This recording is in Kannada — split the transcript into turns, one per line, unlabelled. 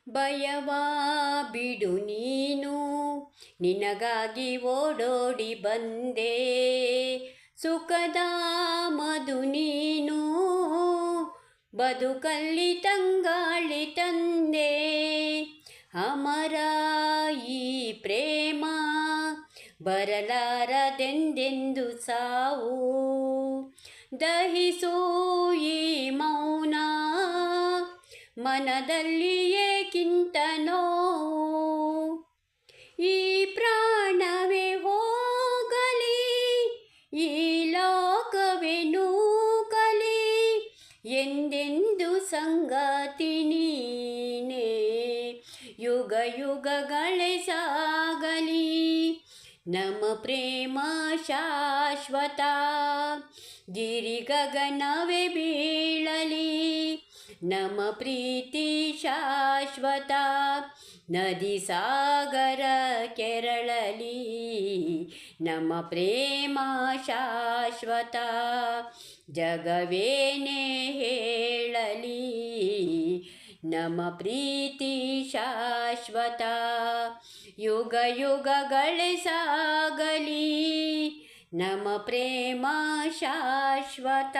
ಭಯವಾ ಬಿಡು ನೀನು, ನಿನಗಾಗಿ ಓಡೋಡಿ ಬಂದೆ. ಸುಖದ ಮಧು ನೀನು, ಬದುಕಲ್ಲಿ ತಂಗಾಳಿ ತಂದೆ. ಅಮರ ಈ ಪ್ರೇಮ, ಬರಲಾರದೆಂದೆಂದು ಸಾವು. ದಹಿಸು ಈ ಮೌನ, ಮನದಲ್ಲಿ ಏಕಿಂತ ನೋವು. ಈ ಪ್ರಾಣವೇ ಹೋಗಲಿ, ಈ ಲೋಕವೇ ನೂಕಲಿ, ಎಂದೆಂದು ಸಂಗಾತಿ ನೀನೇ. ಯುಗ ಯುಗಗಳೇ ಸಾಗಲಿ, ನಮ್ಮ ಪ್ರೇಮ ಶಾಶ್ವತ. ಗಿರಿ ಗಗನವೇ ಬೀಳಲಿ, ನಮ್ಮ ಪ್ರೀತಿ ಶಾಶ್ವತ. ನದಿ ಸಾಗರ ಕೆರಳಲಿ, ನಮ್ಮ ಪ್ರೇಮ ಶಾಶ್ವತ. ಜಗವೇನೇ ಹೇಳಲಿ, ನಮ್ಮ ಪ್ರೀತಿ ಶಾಶ್ವತ. ಯುಗ ಯುಗಗಳೇ ಸಾಗಲಿ, ನಮ್ಮ ಪ್ರೇಮ ಶಾಶ್ವತ.